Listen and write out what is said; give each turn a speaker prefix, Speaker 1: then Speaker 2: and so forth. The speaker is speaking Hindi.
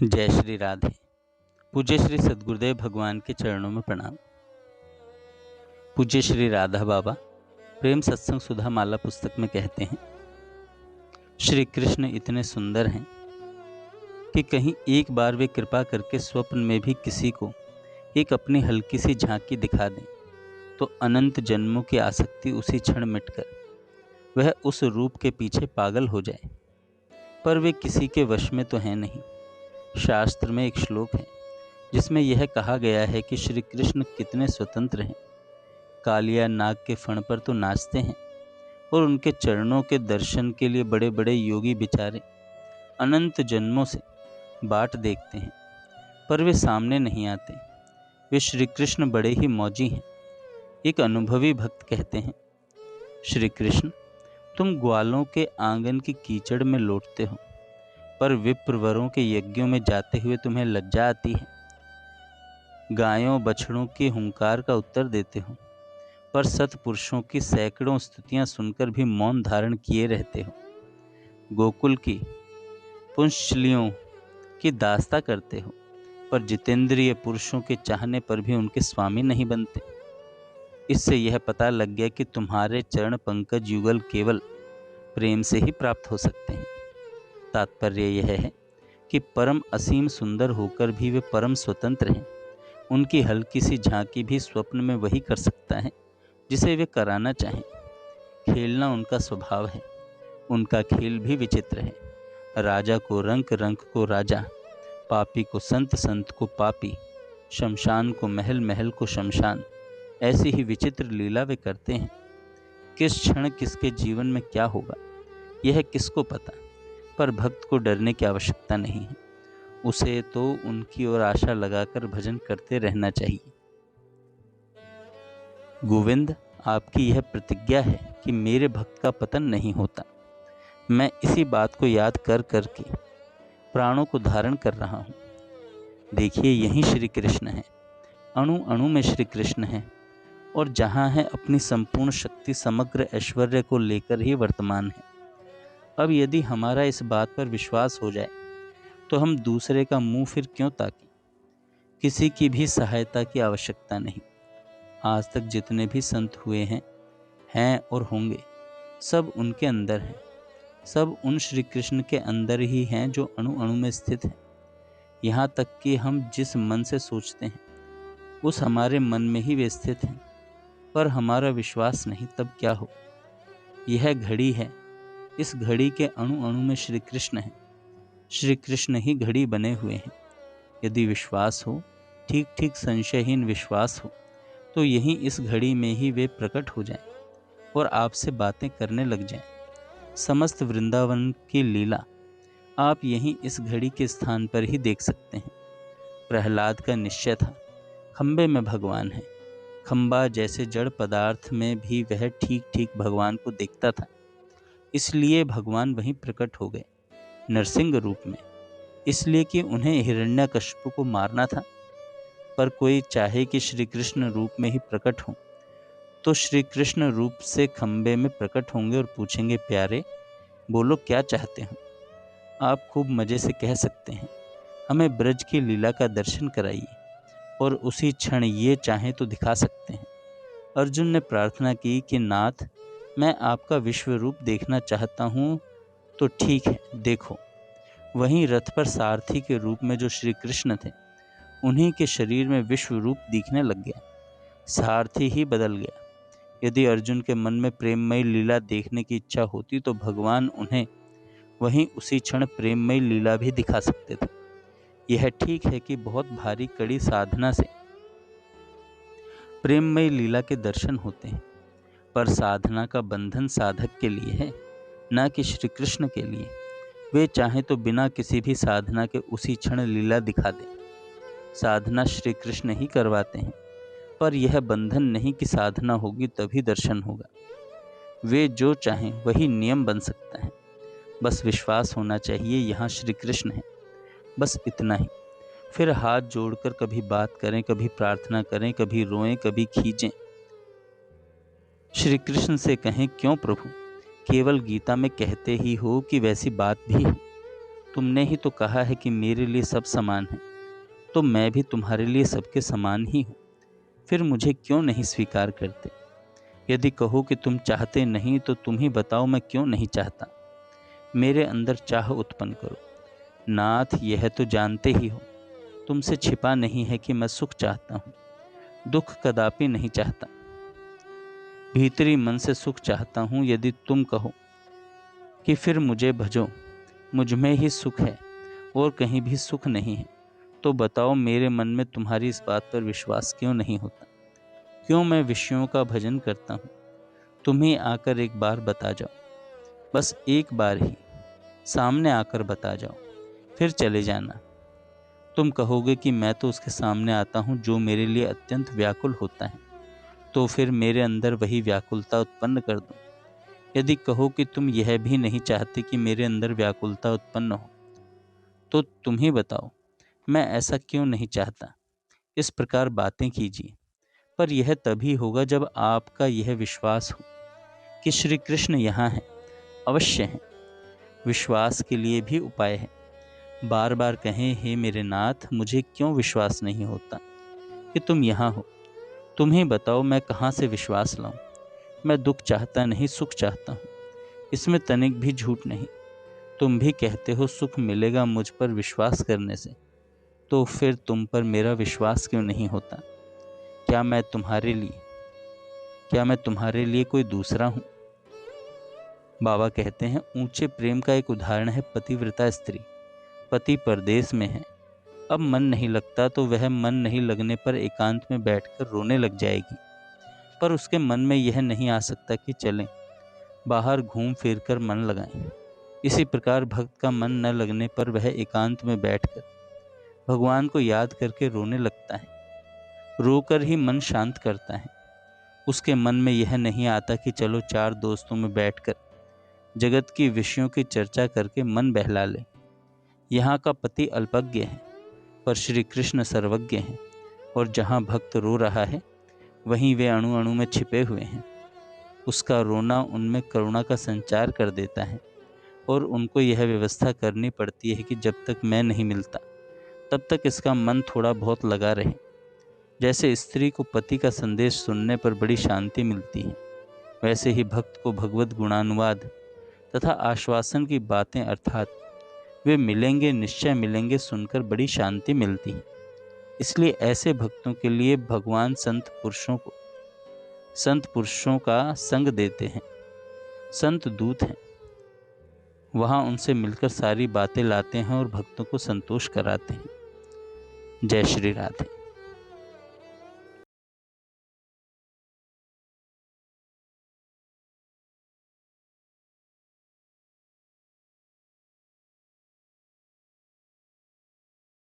Speaker 1: जय श्री राधे। पूज्य श्री सद्गुरुदेव भगवान के चरणों में प्रणाम। पूज्य श्री राधा बाबा प्रेम सत्संग सुधा माला पुस्तक में कहते हैं, श्री कृष्ण इतने सुंदर हैं कि कहीं एक बार वे कृपा करके स्वप्न में भी किसी को एक अपनी हल्की सी झांकी दिखा दें तो अनंत जन्मों की आसक्ति उसी क्षण मिटकर वह उस रूप के पीछे पागल हो जाए। पर वे किसी के वश में तो हैं नहीं। शास्त्र में एक श्लोक है जिसमें यह कहा गया है कि श्री कृष्ण कितने स्वतंत्र हैं। कालिया नाग के फण पर तो नाचते हैं और उनके चरणों के दर्शन के लिए बड़े बड़े योगी बेचारे अनंत जन्मों से बाट देखते हैं, पर वे सामने नहीं आते। वे श्री कृष्ण बड़े ही मौजी हैं। एक अनुभवी भक्त कहते हैं, श्री कृष्ण तुम ग्वालों के आंगन की कीचड़ में लौटते हो, पर विप्रवरों के यज्ञों में जाते हुए तुम्हें लज्जा आती है। गायों बछड़ों के हुंकार का उत्तर देते हो, पर सत्पुरुषों की सैकड़ों स्तुतियां सुनकर भी मौन धारण किए रहते हो। गोकुल की पुंछलियों की दास्ता करते हो, पर जितेंद्रिय पुरुषों के चाहने पर भी उनके स्वामी नहीं बनते। इससे यह पता लग गया कि तुम्हारे चरण पंकज युगल केवल प्रेम से ही प्राप्त हो सकते हैं। तात्पर्य यह है कि परम असीम सुंदर होकर भी वे परम स्वतंत्र हैं। उनकी हल्की सी झांकी भी स्वप्न में वही कर सकता है जिसे वे कराना चाहें। खेलना उनका स्वभाव है। उनका खेल भी विचित्र है। राजा को रंक, रंक को राजा, पापी को संत, संत को पापी, शमशान को महल, महल को शमशान। ऐसी ही विचित्र लीला वे करते हैं। किस क्षण किसके जीवन में क्या होगा यह किसको पता। पर भक्त को डरने की आवश्यकता नहीं है। उसे तो उनकी ओर आशा लगाकर भजन करते रहना चाहिए। गोविंद, आपकी यह प्रतिज्ञा है कि मेरे भक्त का पतन नहीं होता। मैं इसी बात को याद कर करके प्राणों को धारण कर रहा हूँ। देखिए, यही श्री कृष्ण है। अणु अणु में श्री कृष्ण है और जहाँ है अपनी संपूर्ण शक्ति समग्र ऐश्वर्य को लेकर ही वर्तमान है। अब यदि हमारा इस बात पर विश्वास हो जाए तो हम दूसरे का मुंह फिर क्यों ताकें। किसी की भी सहायता की आवश्यकता नहीं। आज तक जितने भी संत हुए हैं और होंगे, सब उनके अंदर हैं। सब उन श्री कृष्ण के अंदर ही हैं जो अणु अणु में स्थित है। यहाँ तक कि हम जिस मन से सोचते हैं उस हमारे मन में ही वे स्थित हैं। पर हमारा विश्वास नहीं, तब क्या हो। यह घड़ी है, इस घड़ी के अणु अणु में श्री कृष्ण है। श्री कृष्ण ही घड़ी बने हुए हैं। यदि विश्वास हो, ठीक ठीक संशयहीन विश्वास हो, तो यहीं इस घड़ी में ही वे प्रकट हो जाएं और आपसे बातें करने लग जाएं। समस्त वृंदावन की लीला आप यहीं इस घड़ी के स्थान पर ही देख सकते हैं। प्रहलाद का निश्चय था, खंबे में भगवान है। खंबा जैसे जड़ पदार्थ में भी वह ठीक ठीक भगवान को देखता था। इसलिए भगवान वहीं प्रकट हो गए नरसिंह रूप में, इसलिए कि उन्हें हिरण्यकश्यप को मारना था। पर कोई चाहे कि श्री कृष्ण रूप में ही प्रकट हो तो श्री कृष्ण रूप से खंबे में प्रकट होंगे और पूछेंगे, प्यारे बोलो क्या चाहते हो। आप खूब मज़े से कह सकते हैं, हमें ब्रज की लीला का दर्शन कराइए, और उसी क्षण ये चाहें तो दिखा सकते हैं। अर्जुन ने प्रार्थना की कि नाथ, मैं आपका विश्व रूप देखना चाहता हूँ। तो ठीक है, देखो। वहीं रथ पर सारथी के रूप में जो श्री कृष्ण थे, उन्हीं के शरीर में विश्व रूप दिखने लग गया। सारथी ही बदल गया। यदि अर्जुन के मन में प्रेममयी लीला देखने की इच्छा होती तो भगवान उन्हें वहीं उसी क्षण प्रेममयी लीला भी दिखा सकते थे। यह ठीक है कि बहुत भारी कड़ी साधना से प्रेममयी लीला के दर्शन होते हैं, पर साधना का बंधन साधक के लिए है, न कि श्री कृष्ण के लिए। वे चाहें तो बिना किसी भी साधना के उसी क्षण लीला दिखा दें। साधना श्री कृष्ण ही करवाते हैं, पर यह बंधन नहीं कि साधना होगी तभी दर्शन होगा। वे जो चाहें वही नियम बन सकता है। बस विश्वास होना चाहिए, यहाँ श्री कृष्ण है, बस इतना ही। फिर हाथ जोड़कर कभी बात करें, कभी प्रार्थना करें, कभी रोएं, कभी खींचें। श्री कृष्ण से कहें, क्यों प्रभु, केवल गीता में कहते ही हो कि वैसी बात भी है। तुमने ही तो कहा है कि मेरे लिए सब समान है, तो मैं भी तुम्हारे लिए सबके समान ही हूँ। फिर मुझे क्यों नहीं स्वीकार करते? यदि कहो कि तुम चाहते नहीं तो तुम ही बताओ मैं क्यों नहीं चाहता। मेरे अंदर चाह उत्पन्न करो। नाथ, यह तो जानते ही हो, तुमसे छिपा नहीं है कि मैं सुख चाहता हूँ, दुख कदापि नहीं चाहता। भीतरी मन से सुख चाहता हूँ। यदि तुम कहो कि फिर मुझे भजो, मुझ में ही सुख है और कहीं भी सुख नहीं है, तो बताओ मेरे मन में तुम्हारी इस बात पर विश्वास क्यों नहीं होता? क्यों मैं विषयों का भजन करता हूँ? तुम ही आकर एक बार बता जाओ, बस एक बार ही सामने आकर बता जाओ, फिर चले जाना। तुम कहोगे कि मैं तो उसके सामने आता हूँ जो मेरे लिए अत्यंत व्याकुल होता है, तो फिर मेरे अंदर वही व्याकुलता उत्पन्न कर दूँ। यदि कहो कि तुम यह भी नहीं चाहते कि मेरे अंदर व्याकुलता उत्पन्न हो, तो तुम ही बताओ मैं ऐसा क्यों नहीं चाहता। इस प्रकार बातें कीजिए, पर यह तभी होगा जब आपका यह विश्वास हो कि श्री कृष्ण यहाँ हैं, अवश्य हैं। विश्वास के लिए भी उपाय है। बार बार कहें, हे मेरे नाथ, मुझे क्यों विश्वास नहीं होता कि तुम यहाँ हो? तुम ही बताओ मैं कहाँ से विश्वास लाऊं? मैं दुख चाहता नहीं, सुख चाहता हूँ, इसमें तनिक भी झूठ नहीं। तुम भी कहते हो सुख मिलेगा मुझ पर विश्वास करने से, तो फिर तुम पर मेरा विश्वास क्यों नहीं होता? क्या मैं तुम्हारे लिए कोई दूसरा हूँ? बाबा कहते हैं, ऊंचे प्रेम का एक उदाहरण है पतिव्रता स्त्री। पति परदेश में है, अब मन नहीं लगता तो वह मन नहीं लगने पर एकांत में बैठकर रोने लग जाएगी, पर उसके मन में यह नहीं आ सकता कि चलें बाहर घूम फिर कर मन लगाएं। इसी प्रकार भक्त का मन न लगने पर वह एकांत में बैठकर भगवान को याद करके रोने लगता है। रोकर ही मन शांत करता है। उसके मन में यह नहीं आता कि चलो चार दोस्तों में बैठकर जगत की विषयों की चर्चा करके मन बहला ले। यहाँ का पति अल्पज्ञ है, पर श्री कृष्ण सर्वज्ञ हैं, और जहाँ भक्त रो रहा है वहीं वे अणु अणु में छिपे हुए हैं। उसका रोना उनमें करुणा का संचार कर देता है, और उनको यह व्यवस्था करनी पड़ती है कि जब तक मैं नहीं मिलता तब तक इसका मन थोड़ा बहुत लगा रहे। जैसे स्त्री को पति का संदेश सुनने पर बड़ी शांति मिलती है, वैसे ही भक्त को भगवत गुणानुवाद तथा आश्वासन की बातें, अर्थात वे मिलेंगे, निश्चय मिलेंगे, सुनकर बड़ी शांति मिलती है। इसलिए ऐसे भक्तों के लिए भगवान संत पुरुषों का संग देते हैं। संत दूत हैं, वहाँ उनसे मिलकर सारी बातें लाते हैं और भक्तों को संतोष कराते हैं। जय श्री राधे।